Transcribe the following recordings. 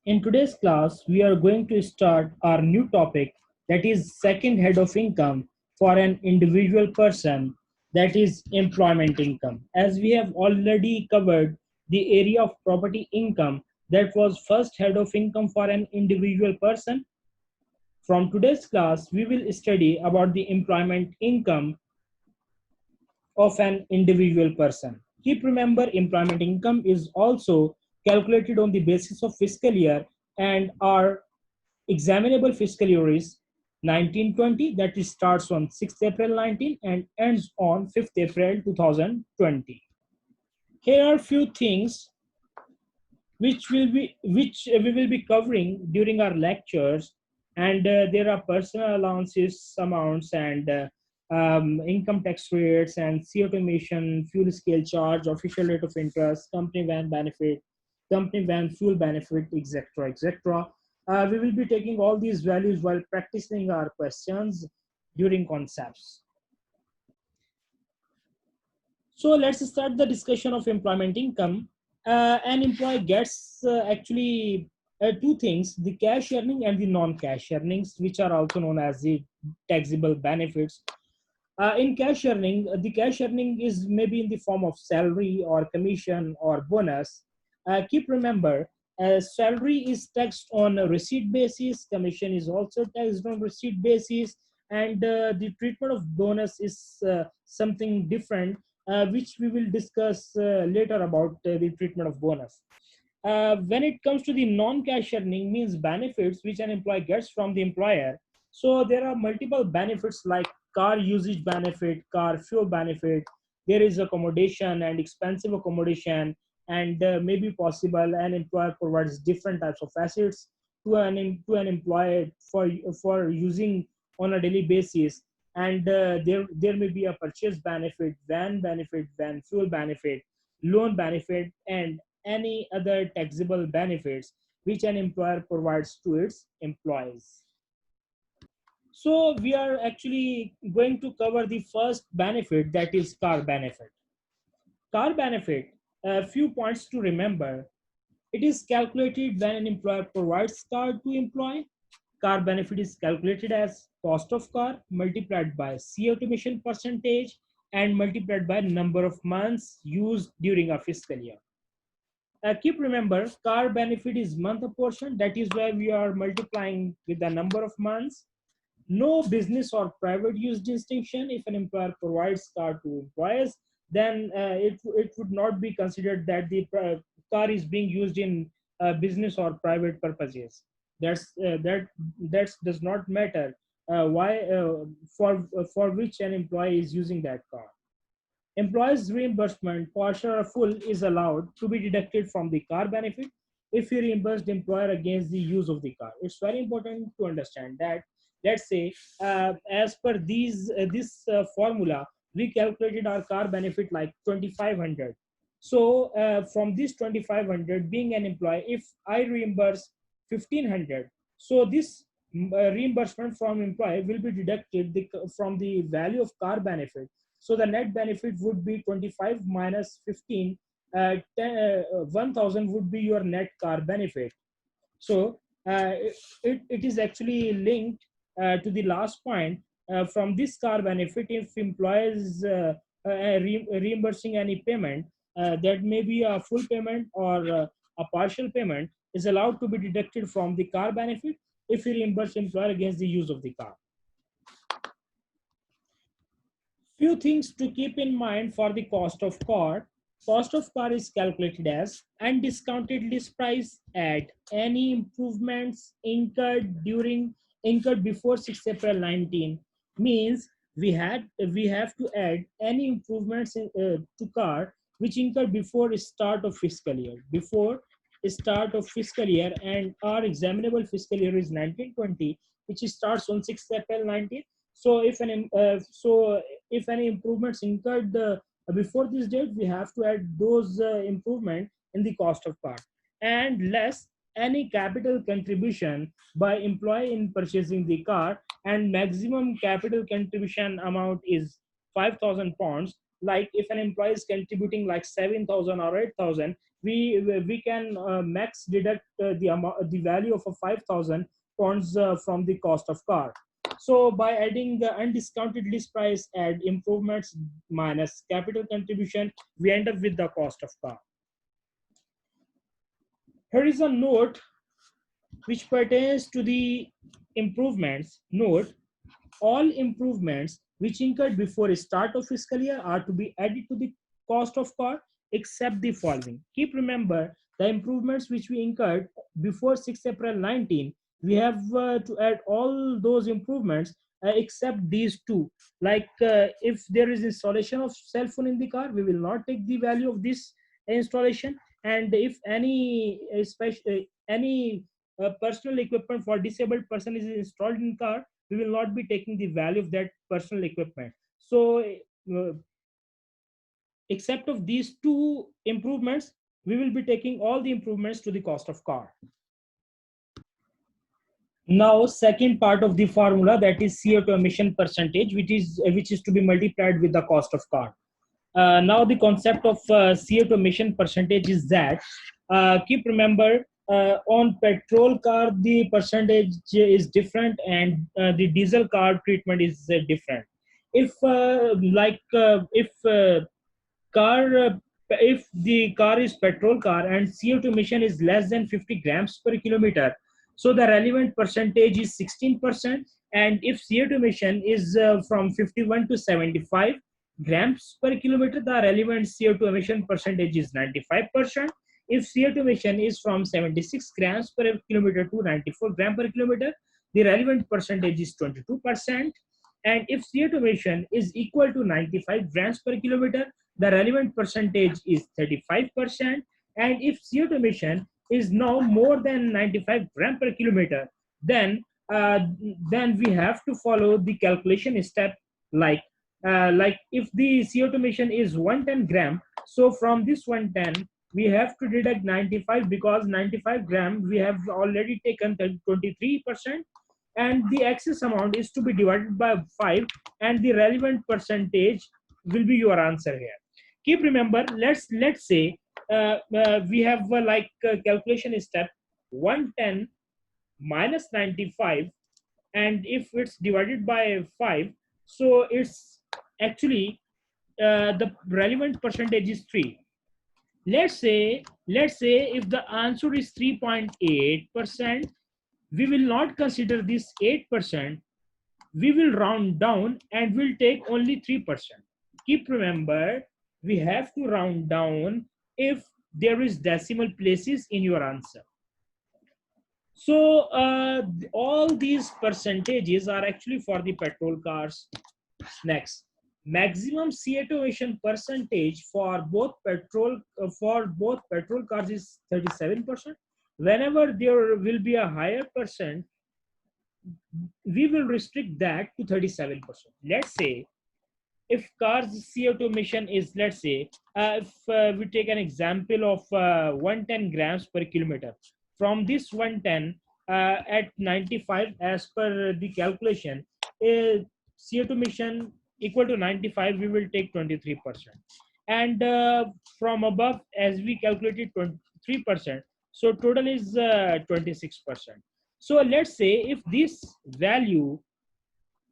In today's class, we are going to start our new topic, that is second head of income for an individual person, that is employment income. As we have already covered the area of property income, that was first head of income for an individual person. From today's class, we will study about the employment income of an individual person. Keep remember, employment income is also calculated on the basis of fiscal year, and our examinable fiscal year is 1920, that is starts on 6th April 19 and ends on 5th April 2020. Here are few things which we will be covering during our lectures, and there are personal allowances amounts and income tax rates and CO2 emission, fuel scale charge, official rate of interest, company van benefit, company van fuel benefit, etc., etc. We will be taking all these values while practicing our questions during concepts. So let's start the discussion of employment income. An employee gets actually two things: the cash earning and the non-cash earnings, which are also known as the taxable benefits. In cash earning, the cash earning is maybe in the form of salary or commission or bonus. Keep remember, salary is taxed on a receipt basis, commission is also taxed on receipt basis, and the treatment of bonus is something different, which we will discuss later about the treatment of bonus. When it comes to the non-cash earning, means benefits which an employee gets from the employer. So there are multiple benefits like car usage benefit, car fuel benefit. There is accommodation and expensive accommodation, and maybe possible an employer provides different types of assets to an employee for using on a daily basis. And there may be a purchase benefit, van fuel benefit, loan benefit, and any other taxable benefits which an employer provides to its employees. So we are actually going to cover the first benefit, that is car benefit. Car benefit, a few points to remember. It is calculated when an employer provides car to employee. Car benefit is calculated as cost of car multiplied by CO2 emission percentage and multiplied by number of months used during a fiscal year. Keep remember, car benefit is month portion. That is why we are multiplying with the number of months. No business or private use distinction. If an employer provides car to employees, then it would not be considered that the car is being used in business or private purposes. That does not matter why for which an employee is using that car. Employees' reimbursement, partial or full, is allowed to be deducted from the car benefit if you reimburse the employer against the use of the car. It's very important to understand that. Let's say, as per this formula, we calculated our car benefit like 2,500. So from this 2,500, being an employee, if I reimburse 1,500, so this reimbursement from employee will be deducted from the value of car benefit. So the net benefit would be 25 minus 15. 1,000 would be your net car benefit. So it is actually linked to the last point. From this car benefit, if employees reimbursing any payment, that may be a full payment or a partial payment, is allowed to be deducted from the car benefit if you reimburse employer against the use of the car. Few things to keep in mind for the cost of car. Cost of car is calculated as undiscounted list price at any improvements incurred before 6 April 19. Means we have to add any improvements to car which incurred before start of fiscal year. Before start of fiscal year, and our examinable fiscal year is 1920, which starts on 6th April 19. So if any improvements incurred before this date, we have to add those improvement in the cost of car, and less any capital contribution by employee in purchasing the car, and maximum capital contribution amount is 5,000 pounds. Like if an employee is contributing like 7,000 or 8,000, we can max deduct the value of a 5,000 pounds from the cost of car. So by adding the undiscounted list price, add improvements minus capital contribution, we end up with the cost of car. Here is a note which pertains to the improvements. Note, all improvements which incurred before start of fiscal year are to be added to the cost of car except the following. Keep remember the improvements which we incurred before 6 April 19, we have to add all those improvements except these two. Like if there is installation of cell phone in the car, we will not take the value of this installation. And if any special any personal equipment for disabled person is installed in car, we will not be taking the value of that personal equipment. So except of these two improvements, we will be taking all the improvements to the cost of car. Now second part of the formula, that is CO2 emission percentage, which is to be multiplied with the cost of car. Now the concept of CO2 emission percentage is that keep remember on petrol car the percentage is different, and the diesel car treatment is different. If car if the car is petrol car and CO2 emission is less than 50 grams per kilometer, so the relevant percentage is 16%. And if CO2 emission is from 51 to 75 grams per kilometer, the relevant CO2 emission percentage is 95%. If CO2 emission is from 76 grams per kilometer to 94 gram per kilometer, the relevant percentage is 22%. And if CO2 emission is equal to 95 grams per kilometer, the relevant percentage is 35%. And if CO2 emission is now more than 95 gram per kilometer, then we have to follow the calculation step, like if the CO2 emission is 110 gram, so from this 110 we have to deduct 95, because 95 gram we have already taken 23%, and the excess amount is to be divided by 5, and the relevant percentage will be your answer here. Keep remember, let's say we have calculation step 110 minus 95, and if it's divided by 5, so it's actually the relevant percentage is 3. Let's say if the answer is 3.8%, we will not consider this 8%, we will round down and we'll take only 3%. Keep remember, we have to round down if there is decimal places in your answer. So all these percentages are actually for the petrol cars. Next, maximum CO2 emission percentage for both petrol cars is 37%. Whenever there will be a higher percent, we will restrict that to 37%. Let's say if cars CO2 emission is, let's say if we take an example of 110 grams per kilometer, from this 110 at 95, as per the calculation, CO2 emission equal to 95, we will take 23%. And from above, as we calculated 23%, so total is 26%. So let's say if this value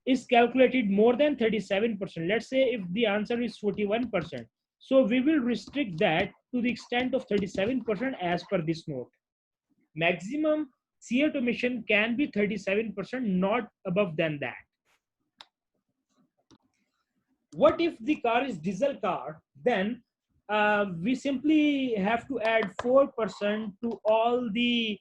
is calculated more than 37%, let's say if the answer is 41%, so we will restrict that to the extent of 37% as per this note. Maximum CO2 emission can be 37%, not above than that. What if the car is diesel car? Then we simply have to add 4% to all the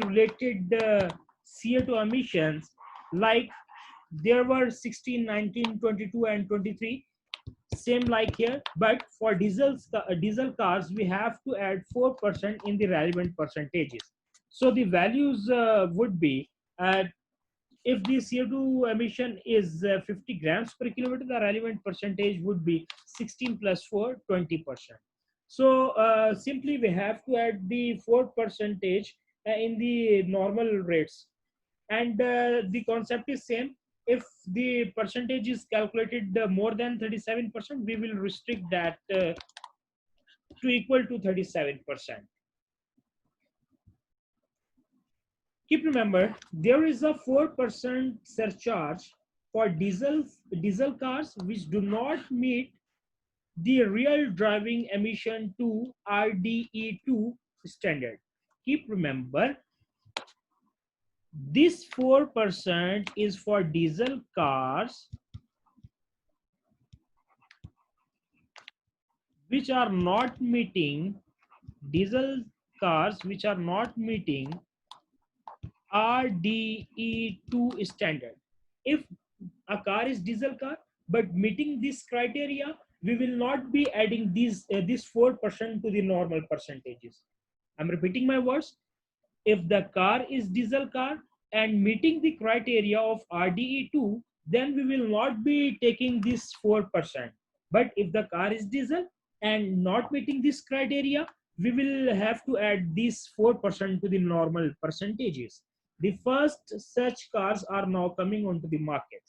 related CO2 emissions, like there were 16, 19, 22 and 23, same like here. But for diesel cars, we have to add 4% in the relevant percentages. So the values would be, if the CO2 emission is 50 grams per kilometer, the relevant percentage would be 16 plus 4, 20%. So simply we have to add the 4% in the normal rates. And the concept is same. If the percentage is calculated more than 37%, we will restrict that to equal to 37%. Keep remember, there is a 4% surcharge for diesel cars which do not meet the real driving emission to RDE2 standard. Keep remember, this 4% is for diesel cars which are not meeting RDE2 standard. If a car is diesel car but meeting this criteria, we will not be adding this 4% to the normal percentages. I'm repeating my words. If the car is diesel car and meeting the criteria of RDE2, then we will not be taking this 4%. But if the car is diesel and not meeting this criteria, we will have to add this 4% to the normal percentages. The first such cars are now coming onto the market.